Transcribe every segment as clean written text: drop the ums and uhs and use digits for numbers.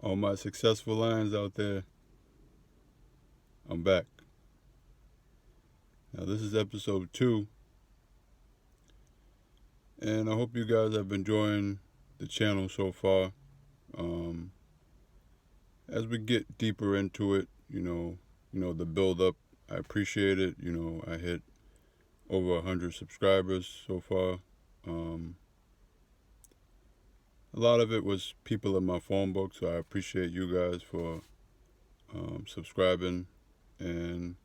All my successful lines out there, I'm back. Now, this is episode 2, and I hope you guys have been enjoying the channel so far. Um, as we get deeper into it, the build up, I appreciate it. I hit over 100 subscribers so far. A lot of it was people in my phone book, so I appreciate you guys for subscribing, and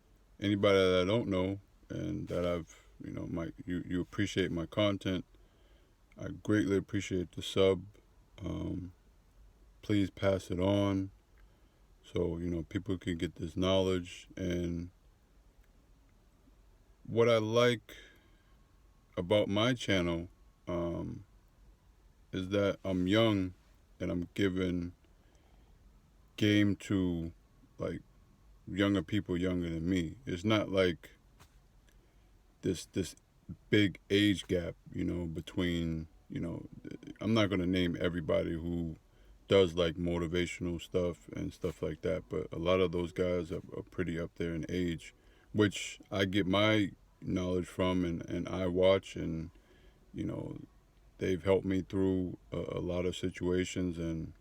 anybody that I don't know and that you appreciate my content. I greatly appreciate the sub. Um, Please pass it on so people can get this knowledge. And what I like about my channel um, is that I'm young and I'm giving game to like younger people younger than me. It's not like this big age gap, between, I'm not going to name everybody who does like motivational stuff and stuff like that, but a lot of those guys are pretty up there in age, which I get my knowledge from, and I watch, and you know they've helped me through a lot of situations. And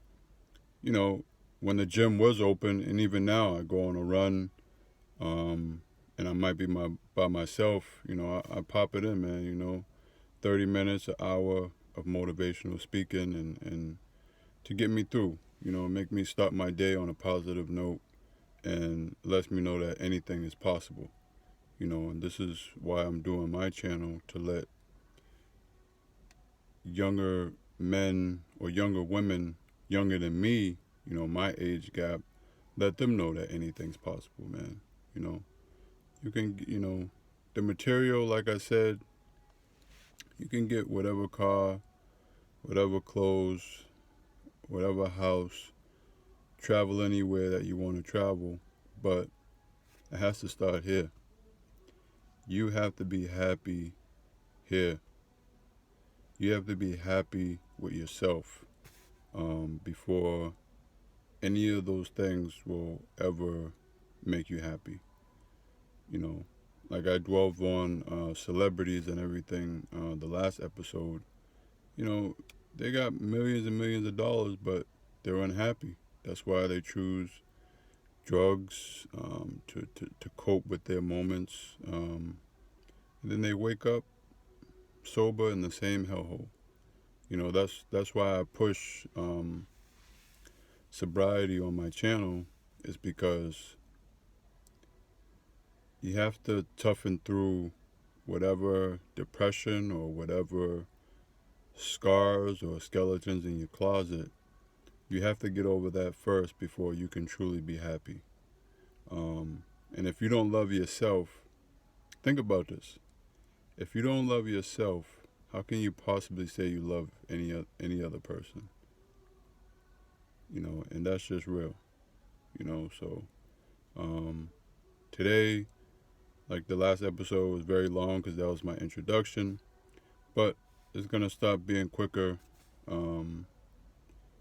you know when the gym was open, and even now I go on a run, and I might be by myself, I pop it in, man. 30 minutes, an hour of motivational speaking, and to get me through, make me start my day on a positive note, and lets me know that anything is possible. And this is why I'm doing my channel, to let younger men or younger women, younger than me, my age gap, let them know that anything's possible, man. You know, you can, the material, like I said, you can get whatever car, whatever clothes, whatever house, travel anywhere that you want to travel, but it has to start here. You have to be happy here. You have to be happy with yourself before any of those things will ever make you happy. Like I dwelled on celebrities and everything the last episode. You know, they got millions and millions of dollars, but they're unhappy. That's why they choose drugs to cope with their moments. And then they wake up sober in the same hellhole. That's why I push sobriety on my channel, is because you have to toughen through whatever depression or whatever scars or skeletons in your closet. You have to get over that first before you can truly be happy. And if you don't love yourself, think about this. If you don't love yourself, how can you possibly say you love any other person? And that's just real. So today, like the last episode was very long because that was my introduction, but it's gonna stop being quicker,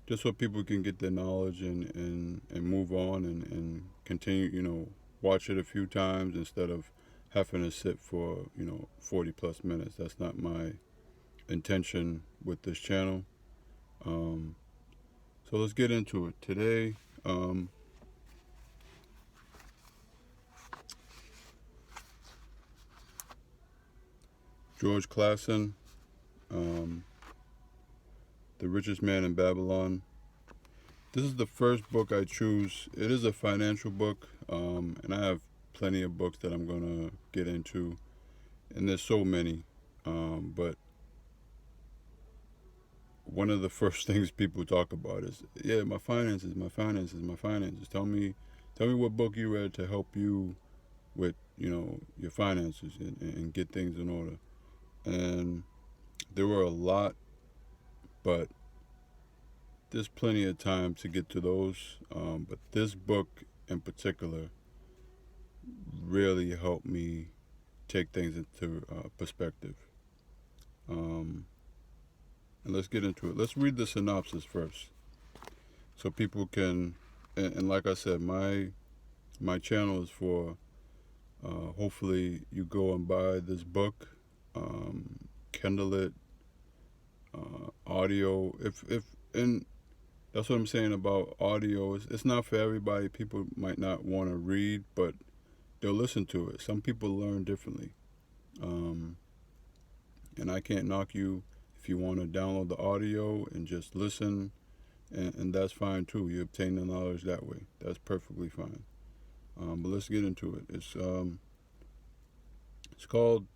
just so people can get their knowledge and move on, and continue. Watch it a few times instead of having to sit for 40 plus minutes. That's not my intention with this channel. So let's get into it today. George Clason, The Richest Man in Babylon. This is the first book I choose. It is a financial book, and I have plenty of books that I'm going to get into, and there's so many. But one of the first things people talk about is, yeah, my finances, my finances, my finances. Tell me what book you read to help you with, your finances, and get things in order. And there were a lot, but there's plenty of time to get to those. But this book in particular really helped me take things into perspective. And let's get into it. Let's read the synopsis first. so people can, and like I said, my channel is for, hopefully you go and buy this book, Kindle it, audio. If and that's what I'm saying about audio. It's not for everybody. People might not want to read, but they'll listen to it. Some people learn differently, um, and I can't knock you if you want to download the audio and just listen, and that's fine too. You obtain the knowledge that way. That's perfectly fine. But let's get into it. It's called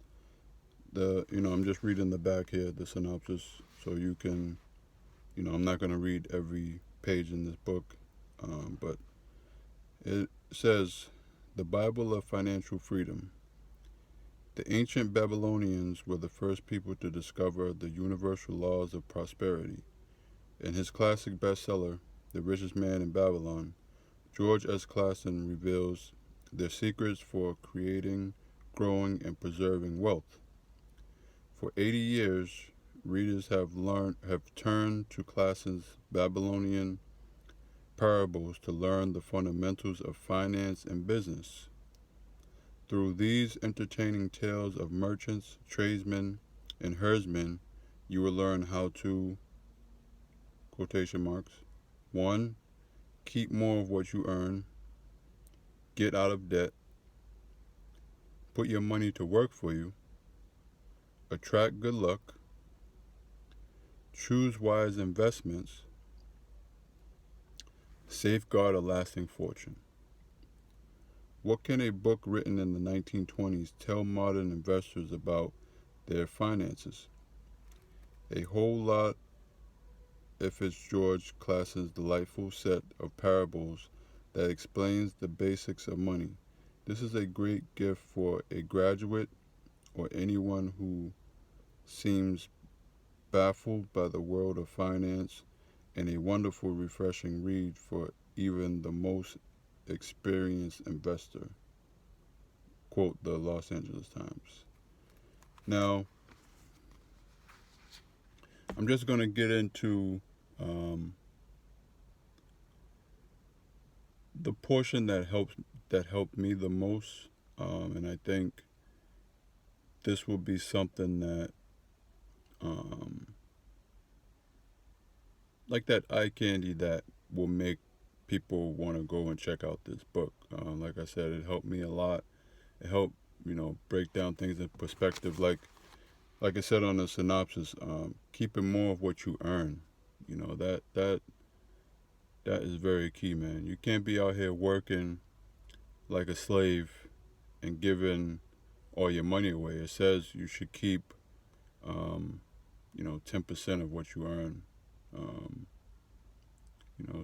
the. I'm just reading the back here, the synopsis, so you can. I'm not going to read every page in this book, but it says, "The Bible of Financial Freedom." The ancient Babylonians were the first people to discover the universal laws of prosperity. In his classic bestseller, The Richest Man in Babylon, George S. Clason reveals their secrets for creating, growing, and preserving wealth. For 80 years, readers have turned to Clason's Babylonian parables to learn the fundamentals of finance and business. Through these entertaining tales of merchants, tradesmen, and herdsmen, you will learn how to, quotation marks, 1. Keep more of what you earn, get out of debt, put your money to work for you, attract good luck, choose wise investments, safeguard a lasting fortune. What can a book written in the 1920s tell modern investors about their finances? A whole lot if it's George Clason's delightful set of parables that explains the basics of money. This is a great gift for a graduate or anyone who seems baffled by the world of finance, and a wonderful, refreshing read for even the most experienced investor. Quote the Los Angeles Times. Now, I'm just going to get into the portion that helped me the most, and I think this will be something that, like that eye candy, that will make people want to go and check out this book. Like I said, it helped me a lot. It helped, break down things in perspective. Like I said on the synopsis, keeping more of what you earn. That is very key, man. You can't be out here working like a slave and giving all your money away. It says you should keep, 10% of what you earn.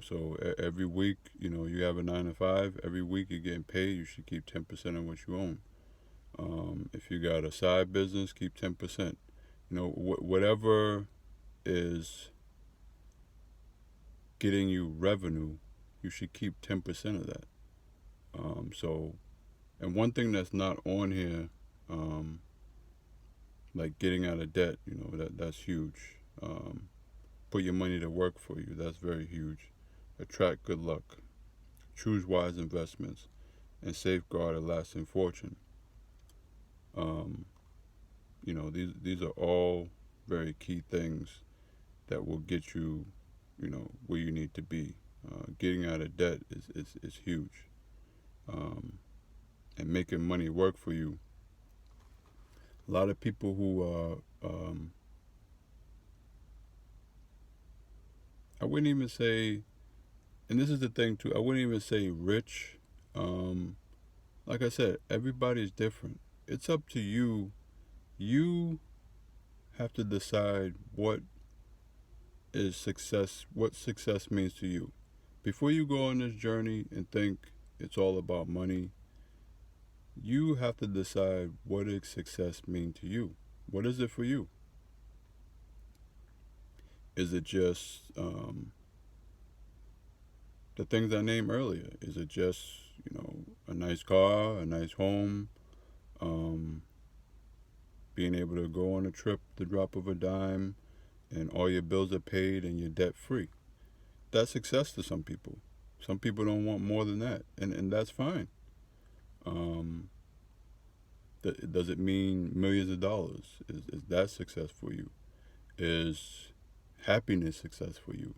So every week, you have a 9 to 5. Every week you're getting paid. You should keep 10% of what you own. If you got a side business, keep 10%. Whatever is getting you revenue, you should keep 10% of that. And one thing that's not on here, like getting out of debt, that's huge. Put your money to work for you, that's very huge. Attract good luck, choose wise investments, and safeguard a lasting fortune. These are all very key things that will get you, where you need to be. Getting out of debt is huge. And making money work for you. A lot of people who are, I wouldn't even say, and this is the thing too, I wouldn't even say rich. Like I said, everybody's different. It's up to you. You have to decide what success means to you. Before you go on this journey and think it's all about money, you have to decide, what does success mean to you? What is it for you? Is it just the things I named earlier? Is it just, a nice car, a nice home, being able to go on a trip the drop of a dime, and all your bills are paid and you're debt free? that's success to some people. Some people don't want more than that, and that's fine. Um, does it mean millions of dollars? Is that success for you? Is happiness success for you?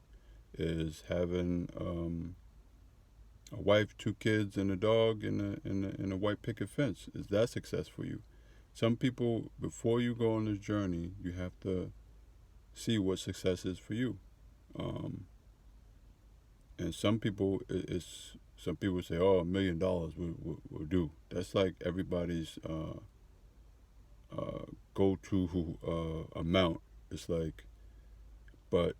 Is having a wife, two kids, and a dog, and a white picket fence? Is that success for you? Some people, before you go on this journey, you have to see what success is for you. Um, and some people, some people say, "Oh, $1 million will do." That's like everybody's go-to amount. It's like, but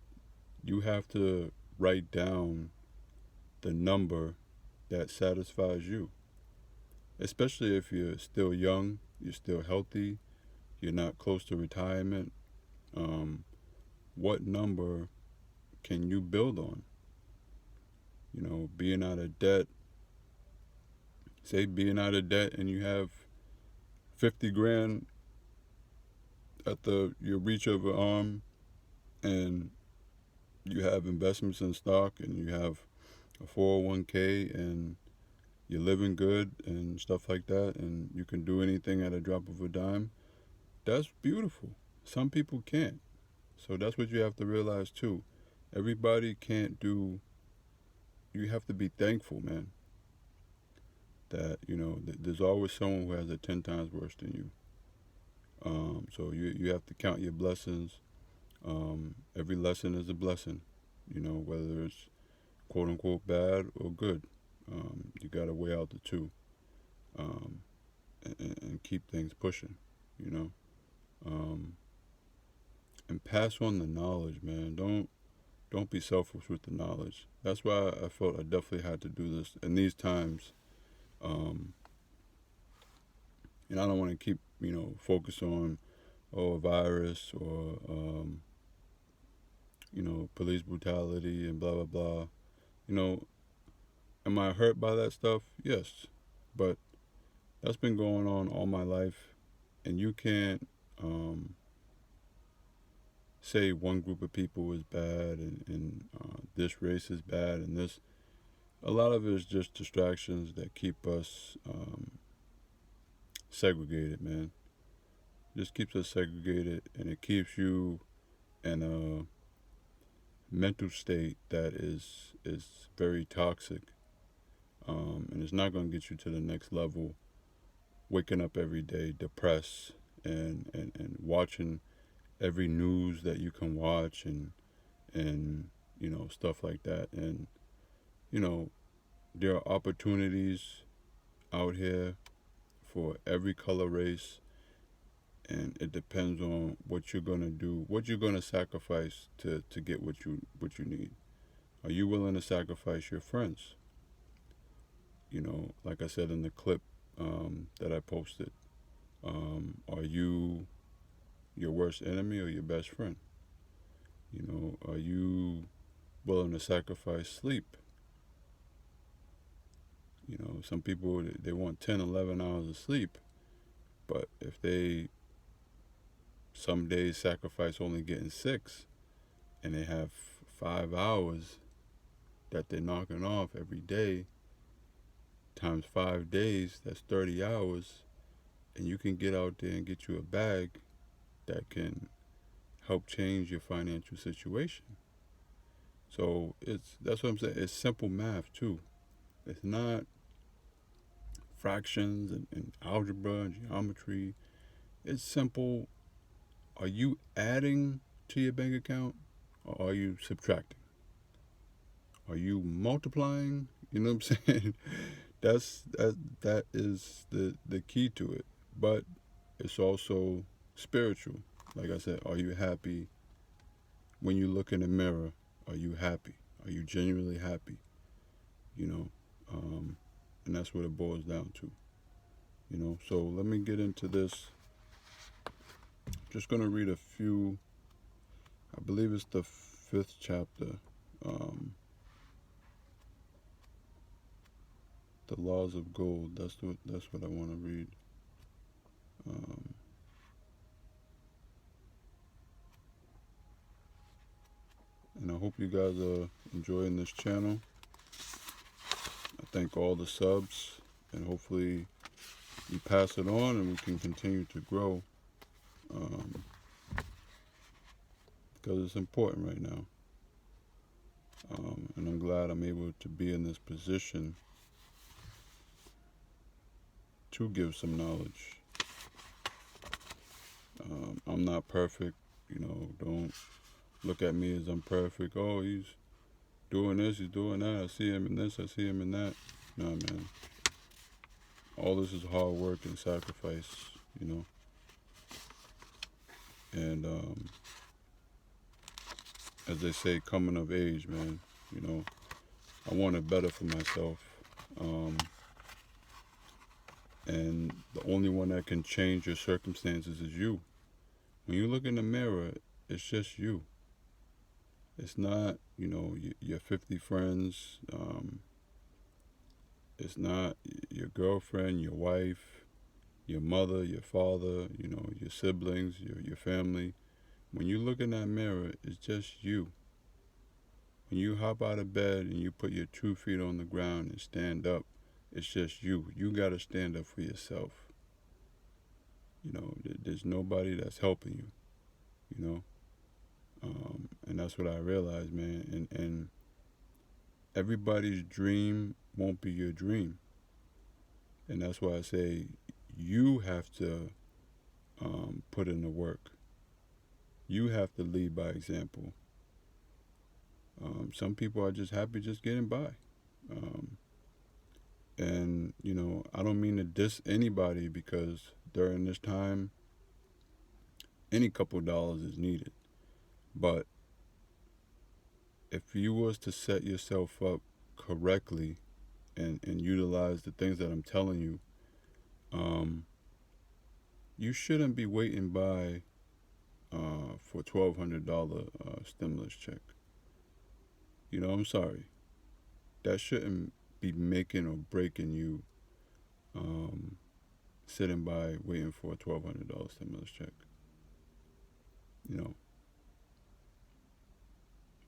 you have to write down the number that satisfies you. Especially if you're still young, you're still healthy, you're not close to retirement. Um, what number can you build on? You know, being out of debt. Say being out of debt and you have 50 grand at your reach of an arm, and you have investments in stock, and you have a 401k, and you're living good and stuff like that, and you can do anything at a drop of a dime. That's beautiful. Some people can't. So that's what you have to realize too. Everybody can't do. You have to be thankful, man. That there's always someone who has it 10 times worse than you. So you have to count your blessings. Every lesson is a blessing. Whether it's quote unquote bad or good. You got to weigh out the two, um, and keep things pushing. You know, um, and pass on the knowledge, man. Don't be selfish with the knowledge. That's why I felt I definitely had to do this in these times. Um, and I don't want to keep focus on a virus or police brutality and blah blah blah. You know, am I hurt by that stuff? Yes, but that's been going on all my life, and you can't say one group of people is bad and this race is bad and this. A lot of it is just distractions that keep us segregated, man. Just keeps us segregated, and it keeps you in a mental state that is very toxic, and it's not going to get you to the next level. Waking up every day depressed and watching every news that you can watch and stuff like that, and you know there are opportunities out here for every color, race, and it depends on what you're gonna do, what you're gonna sacrifice to get what you need. Are you willing to sacrifice your friends? Like I said in the clip that I posted, are you your worst enemy or your best friend? Are you willing to sacrifice sleep? Some people, they want 10, 11 hours of sleep, but if they some days sacrifice only getting 6, and they have 5 hours that they're knocking off every day, times 5 days, that's 30 hours, and you can get out there and get you a bag that can help change your financial situation. So that's what I'm saying. It's simple math too. It's not fractions and algebra and geometry. It's simple. Are you adding to your bank account, or are you subtracting? Are you multiplying? You know what I'm saying? That is the key to it. But it's also spiritual. Like I said, are you happy when you look in the mirror? Are you happy? Are you genuinely happy? You know, and that's what it boils down to. So let me get into this. Just gonna read a few. I believe it's the 5th chapter. The laws of gold. That's what I want to read. And I hope you guys are enjoying this channel. I thank all the subs, and hopefully you pass it on and we can continue to grow, um, because it's important right now. And I'm glad I'm able to be in this position to give some knowledge. I'm not perfect, don't look at me as I'm perfect. Oh, he's doing this, he's doing that. I see him in this, I see him in that. Nah, man. All this is hard work and sacrifice, you know. And as they say, coming of age, man. I want it better for myself. And the only one that can change your circumstances is you. When you look in the mirror, it's just you. It's not, your 50 friends. It's not your girlfriend, your wife, your mother, your father, your siblings, your family. When you look in that mirror, it's just you. When you hop out of bed and you put your 2 feet on the ground and stand up, it's just you. You got to stand up for yourself. There's nobody that's helping you, and that's what I realized, man. And everybody's dream won't be your dream. And that's why I say you have to put in the work. You have to lead by example. Some people are just happy just getting by. And, I don't mean to diss anybody, because during this time, any couple dollars is needed. But if you was to set yourself up correctly and utilize the things that I'm telling you, you shouldn't be waiting by for $1,200 stimulus check. I'm sorry. That shouldn't be making or breaking you, sitting by waiting for a $1,200 stimulus check.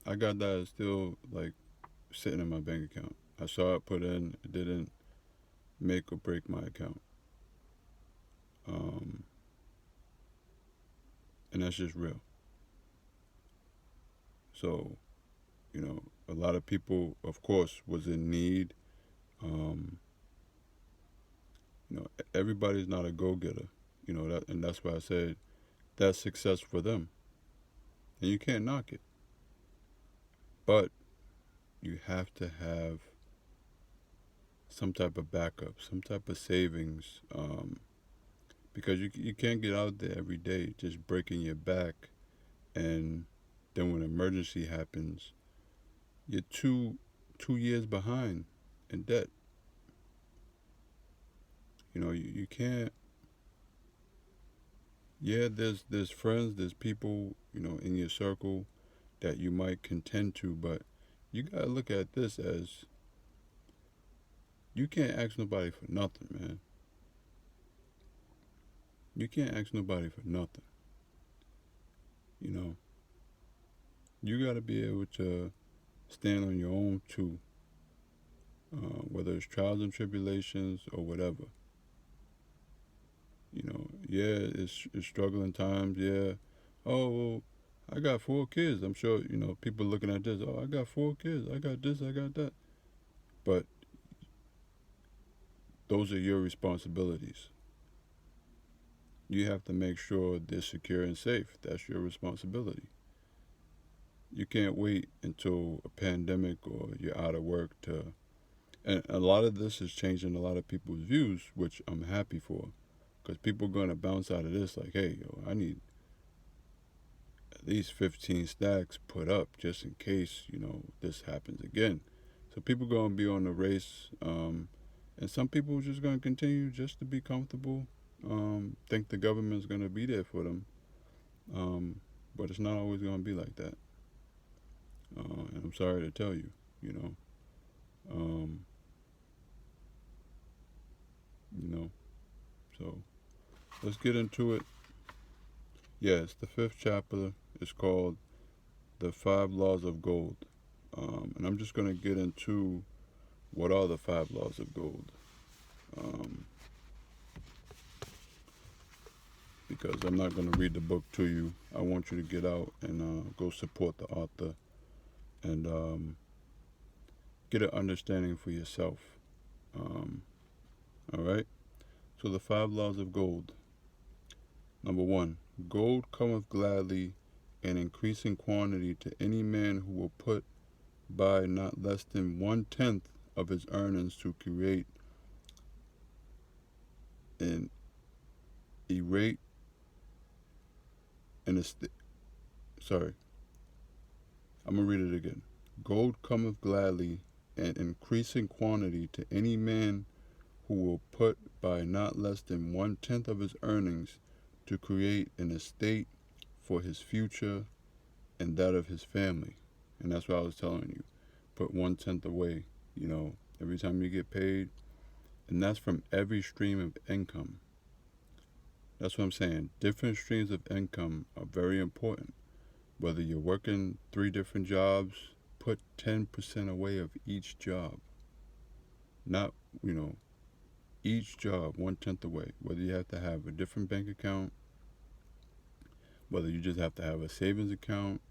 I got that still like sitting in my bank account. I saw it put in. It didn't make or break my account. And that's just real. So, a lot of people, of course, was in need. Everybody's not a go-getter. And that's why I said that's success for them. And you can't knock it. But you have to have some type of backup, some type of savings, because you can't get out there every day just breaking your back, and then when an emergency happens, you're two years behind in debt. You can't. Yeah, there's friends, there's people, in your circle that you might contend to, but you gotta look at this as you can't ask nobody for nothing, man. You can't ask nobody for nothing. You gotta be able to stand on your own too, whether it's trials and tribulations or whatever. Yeah, it's struggling times. Yeah. Oh, well, I got 4 kids. I'm sure, people looking at this. Oh, I got 4 kids. I got this, I got that. But those are your responsibilities. You have to make sure they're secure and safe. That's your responsibility. You can't wait until a pandemic or you're out of work to. And a lot of this is changing a lot of people's views, which I'm happy for. Because people are going to bounce out of this like, hey, I need at least 15 stacks put up just in case, this happens again. So people are going to be on the race. And some people are just going to continue just to be comfortable. Think the government's going to be there for them. But it's not always going to be like that. And I'm sorry to tell you, um, so let's get into it. Yeah, it's the 5th chapter. It's called the 5 laws of gold. And I'm just going to get into what are the 5 laws of gold. Um, because I'm not going to read the book to you. I want you to get out and go support the author and get an understanding for yourself. Um, all right? So, the 5 laws of gold. Number 1, gold cometh gladly in increasing quantity to any man who will put by not less than 1/10 of his earnings to create an erate and sorry, I'm gonna read it again. Gold cometh gladly in increasing quantity to any man who will put by not less than 1/10 of his earnings to create an estate for his future and that of his family. And that's what I was telling you. Put 1/10 away, every time you get paid. And that's from every stream of income. That's what I'm saying. Different streams of income are very important. Whether you're working 3 different jobs, put 10% away of each job. Not, each job, 1/10 away. Whether you have to have a different bank account, whether you just have to have a savings account,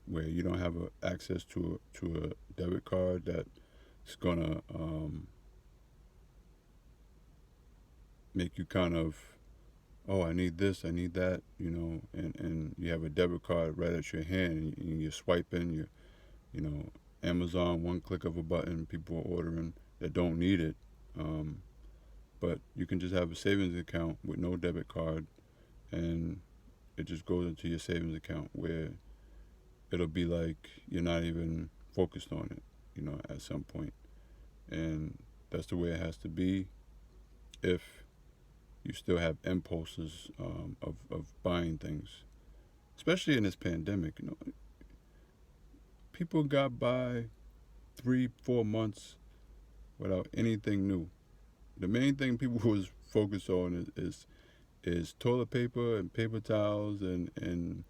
where you don't have access to a debit card that's gonna make you kind of, oh, I need this, I need that, and you have a debit card right at your hand, and you're swiping, Amazon, one click of a button, people are ordering that don't need it. But you can just have a savings account with no debit card, and it just goes into your savings account where it'll be like you're not even focused on it, at some point. And that's the way it has to be if you still have impulses of buying things, especially in this pandemic. People got by 3-4 months without anything new. The main thing people was focused on is toilet paper and paper towels and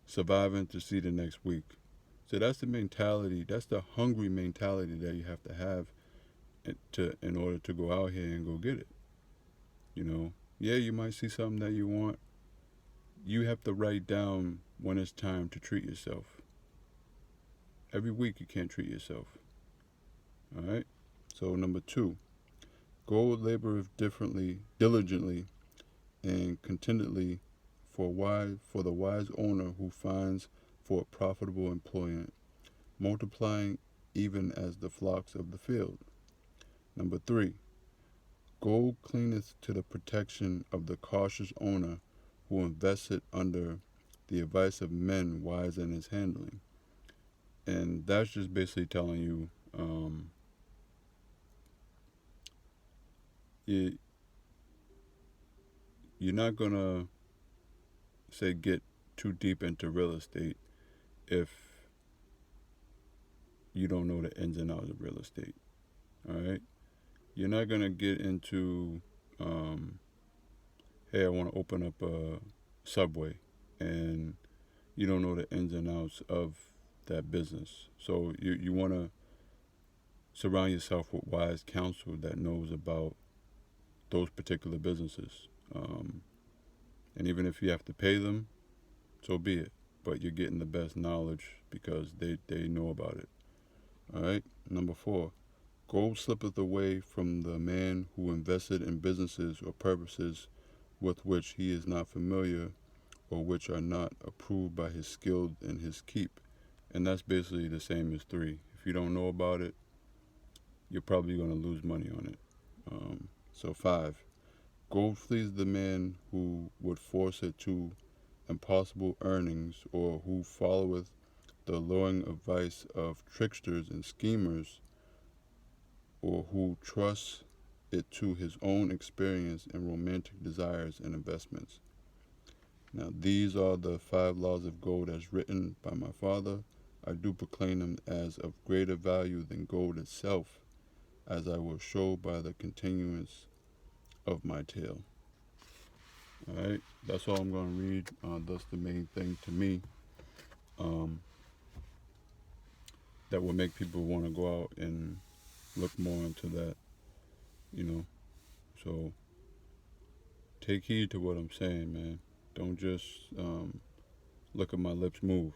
surviving to see the next week. So that's the mentality. That's the hungry mentality that you have to have in order to go out here and go get it. Yeah, you might see something that you want. You have to write down when it's time to treat yourself. Every week you can't treat yourself. All right. So number 2, gold laboreth diligently, and contentedly for the wise owner who finds for a profitable employment, multiplying even as the flocks of the field. Number 3, gold cleaneth to the protection of the cautious owner who invests it under the advice of men wise in his handling. And that's just basically telling you, you're not going to, say, get too deep into real estate if you don't know the ins and outs of real estate. All right? You're not going to get into, hey, I want to open up a Subway, and you don't know the ins and outs of that business. So you want to surround yourself with wise counsel that knows about those particular businesses. And even if you have to pay them, so be it. But you're getting the best knowledge because they know about it. All right. Number 4, gold slippeth away from the man who invested in businesses or purposes with which he is not familiar or which are not approved by his skill and his keep. And that's basically the same as 3. If you don't know about it, you're probably going to lose money on it. So 5, gold flees the man who would force it to impossible earnings, or who followeth the alluring advice of tricksters and schemers, or who trusts it to his own experience and romantic desires and investments. Now, these are the 5 laws of gold as written by my father. I do proclaim them as of greater value than gold itself, as I will show by the continuance of my tale. All right, that's all I'm going to read. That's the main thing to me. um, that will make people want to go out and look more into that, you know. So take heed to what I'm saying, man. Don't just look at my lips move.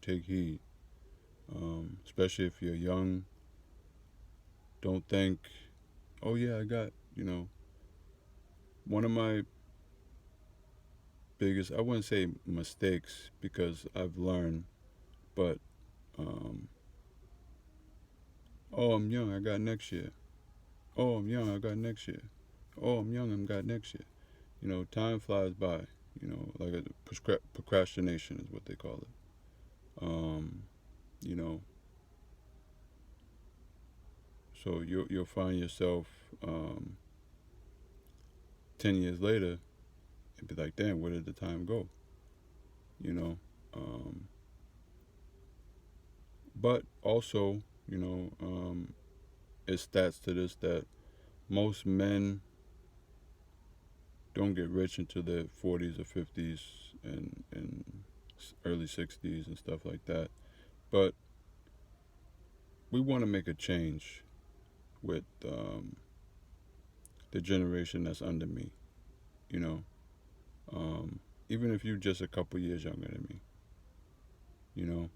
Take heed. Especially if you're young. Don't think, oh yeah, I got, one of my biggest, I wouldn't say mistakes because I've learned, but, um, oh, I'm young, I got next year. Oh, I'm young, I got next year. Oh, I'm young, I got next year. Time flies by. Like procrastination is what they call it. You know, so you'll find yourself 10 years later and be like, damn, where did the time go? You know, um, but also, it stats to this that most men don't get rich into their 40s or 50s and early 60s and stuff like that. But we want to make a change with the generation that's under me, you know. Even if you're just a couple years younger than me, you know.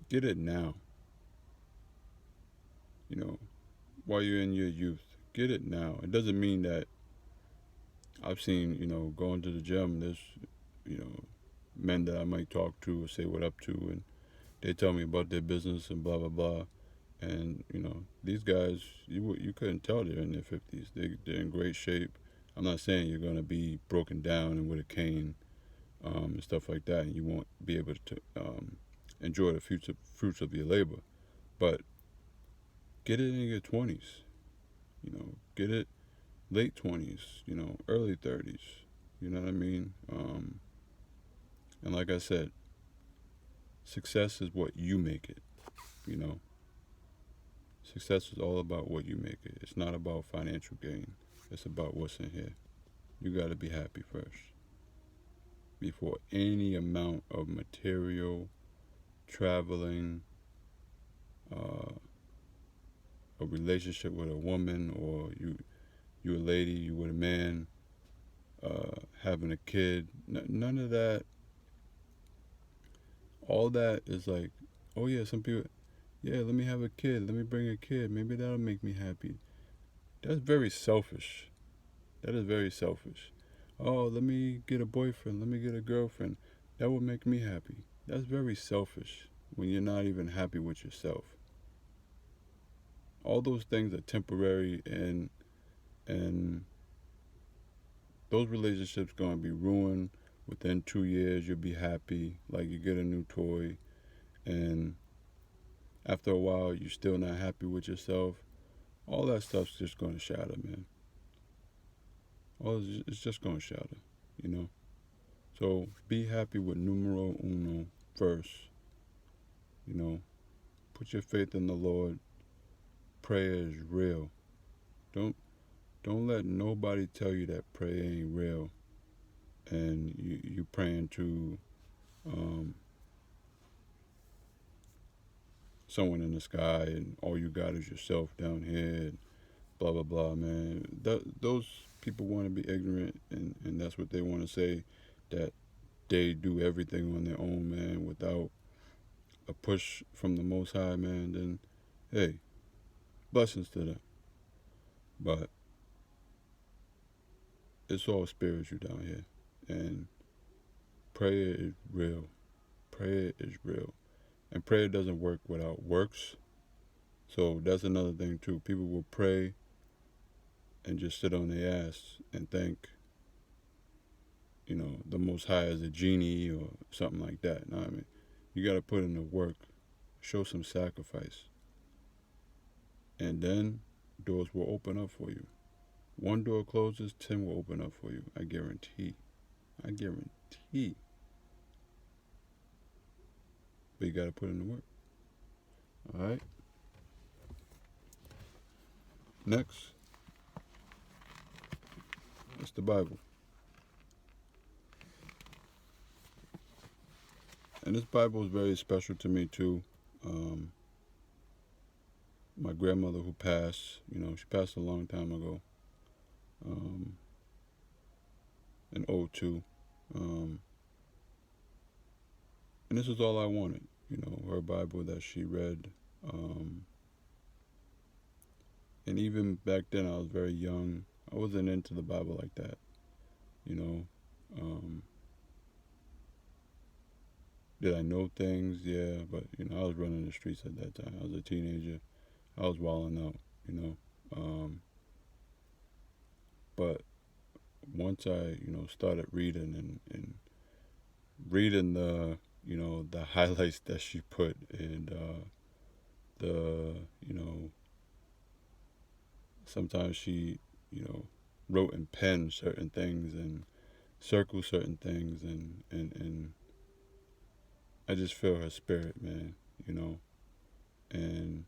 Get it now, you know, while you're in your youth. Get it now. It doesn't mean that I've seen, going to the gym, there's, you know, men that I might talk to or say what up to, and they tell me about their business and blah, blah, blah. And, these guys, you couldn't tell they're in their 50s. They're in great shape. I'm not saying you're going to be broken down and with a cane and stuff like that, and you won't be able to enjoy the future fruits of your labor. But get it in your 20s, get it late 20s, early 30s. You know what I mean? And like I said, success is what you make it, you know. Success is all about what you make it. It's not about financial gain. It's about what's in here. You got to be happy first before any amount of material, traveling, a relationship with a woman, or you a lady, you with a man, having a kid. None of that. All that is like, oh yeah, some people, yeah, let me have a kid. Let me bring a kid. Maybe that'll make me happy. That's very selfish. That is very selfish. Oh, let me get a boyfriend. Let me get a girlfriend. That will make me happy. That's very selfish when you're not even happy with yourself. All those things are temporary, and those relationships going to be ruined within 2 years. You'll be happy, like you get a new toy, and after a while you're still not happy with yourself. All that stuff's just going to shatter, man. It's just going to shatter, you know. So be happy with numero uno first. Put your faith in the Lord. Prayer is real. Don't let nobody tell you that prayer ain't real, and you praying to someone in the sky, and all you got is yourself down here, and blah blah blah, man. Those people want to be ignorant, and that's what they want to say, that they do everything on their own, man, without a push from the Most High, man. Then, hey, blessings to them. But it's all spiritual down here, and prayer is real. Prayer is real, and prayer doesn't work without works. So that's another thing too. People will pray and just sit on their ass and think, the Most High is a genie or something like that. Know what I mean? You got to put in the work, show some sacrifice, and then doors will open up for you. One door closes, 10 will open up for you. I guarantee. I guarantee. But you got to put in the work. All right? Next, it's the Bible. And this Bible is very special to me too. Um, my grandmother who passed, she passed a long time ago, um, in '02. Um, and this is all I wanted, her Bible that she read. Um, and even back then, I was very young. I wasn't into the Bible like that, you know. Um, did I know things? Yeah, but I was running the streets at that time. I was a teenager. I was wilding out, you know. But once I, started reading and reading the highlights that she put and the, sometimes she, you know, wrote in pen certain things and circled certain things and I just feel her spirit, man, and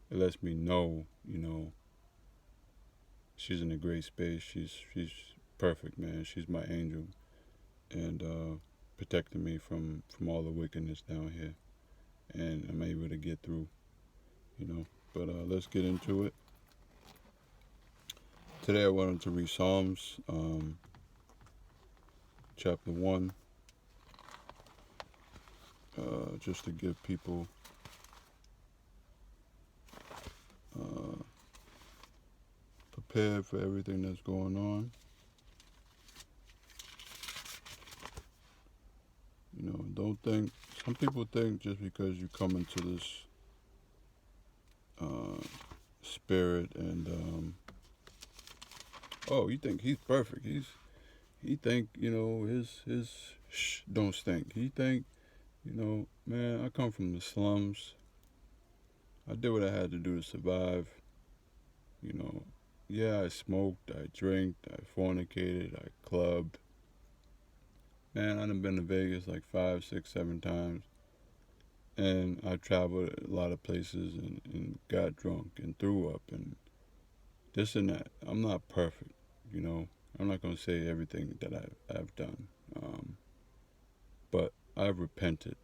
it lets me know, she's in a great space. She's perfect, man. She's my angel and protecting me from all the wickedness down here, and I'm able to get through, you know. But let's get into it. Today I wanted to read Psalms, chapter 1, just to give people uh, prepared for everything that's going on. Don't think, some people think just because you come into this spirit and, oh, you think he's perfect. He think, his don't stink. He think, man, I come from the slums. I did what I had to do to survive. You know, yeah, I smoked, I drank, I fornicated, I clubbed. Man, I done been to Vegas like 5, 6, 7 times. And I traveled a lot of places and got drunk and threw up and this and that. I'm not perfect, you know. I'm not going to say everything that I've done. But I've repented,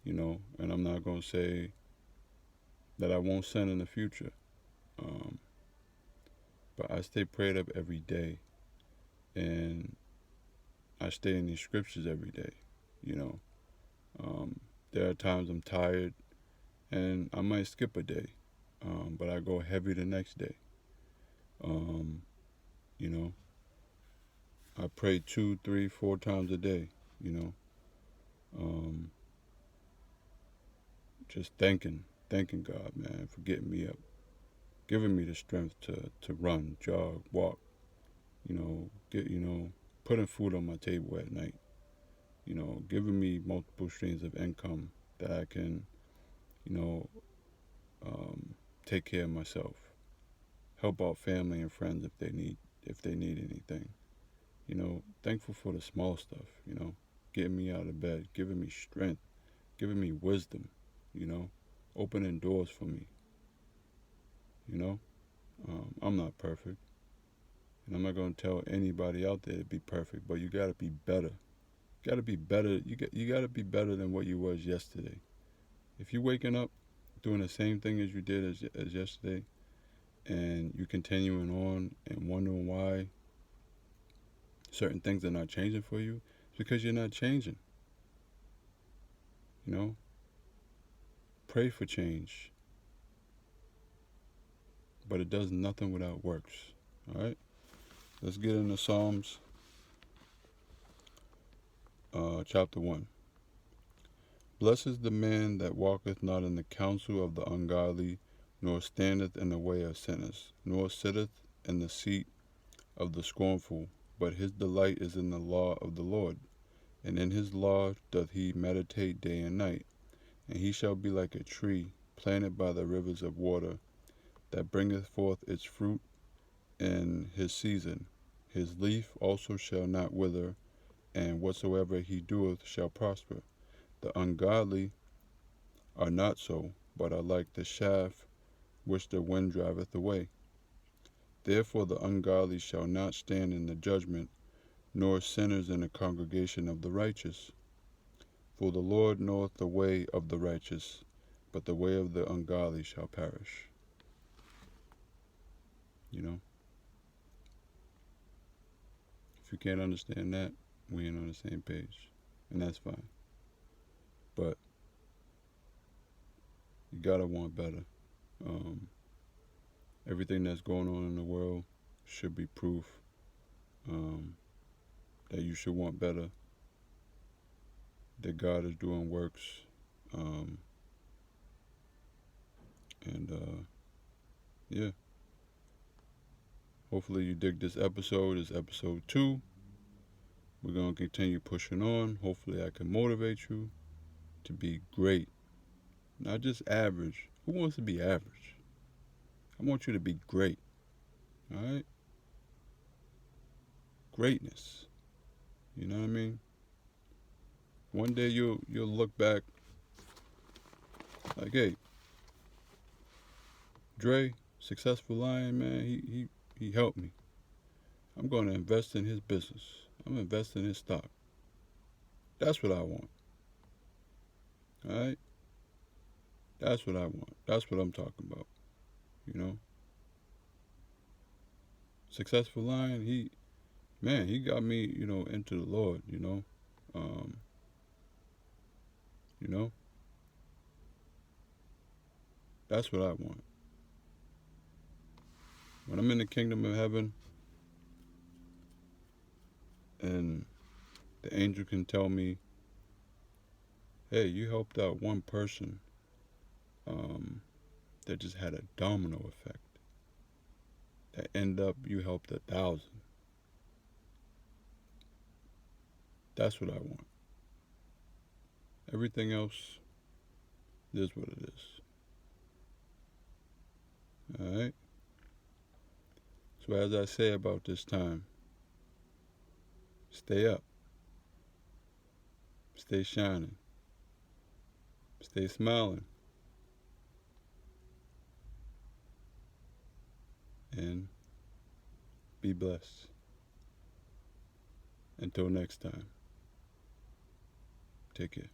and I'm not going to say that I won't sin in the future. Um, but I stay prayed up every day and I stay in these scriptures every day, you know. There are times I'm tired and I might skip a day, but I go heavy the next day. Um, you know, I pray 2, 3, 4 times a day, you know. Um, just thanking God, man, for getting me up, giving me the strength to run, jog, walk, putting food on my table at night, giving me multiple streams of income that I can, you know, take care of myself, help out family and friends if they need anything. Thankful for the small stuff, getting me out of bed, giving me strength, giving me wisdom, you know, opening doors for me, you know. I'm not perfect, and I'm not going to tell anybody out there to be perfect, but you got to be better. You got to be better. You got to be better than what you was yesterday. If you're waking up doing the same thing as you did as yesterday, and you're continuing on and wondering why certain things are not changing for you, it's because you're not changing. You know, pray for change, but it does nothing without works. All right, let's get into Psalms, chapter 1. Blessed is the man that walketh not in the counsel of the ungodly, nor standeth in the way of sinners, nor sitteth in the seat of the scornful, but his delight is in the law of the Lord, and in his law doth he meditate day and night. And he shall be like a tree planted by the rivers of water, that bringeth forth its fruit in his season. His leaf also shall not wither, and whatsoever he doeth shall prosper. The ungodly are not so, but are like the chaff which the wind driveth away. Therefore the ungodly shall not stand in the judgment, nor sinners in the congregation of the righteous. For the Lord knoweth the way of the righteous, but the way of the ungodly shall perish. You know? If you can't understand that, we ain't on the same page. And that's fine. But you gotta want better. Everything that's going on in the world should be proof that you should want better, that God is doing works, and yeah. Hopefully you dig this episode. It's episode 2. We're going to continue pushing on. Hopefully I can motivate you to be great. Not just average. Who wants to be average? I want you to be great. Alright? Greatness. You know what I mean? One day you'll look back like, hey, Dre, successful lion, man, he helped me. I'm going to invest in his business. I'm investing in his stock. That's what I want. Alright? That's what I want. That's what I'm talking about. You know? Successful lion, he got me, into the Lord, you know? That's what I want. When I'm in the kingdom of heaven and the angel can tell me, hey, you helped out one person that just had a domino effect. That end up you helped 1,000. That's what I want. Everything else is what it is. Alright? So as I say about this time, stay up. Stay shining. Stay smiling. And be blessed. Until next time. Take care.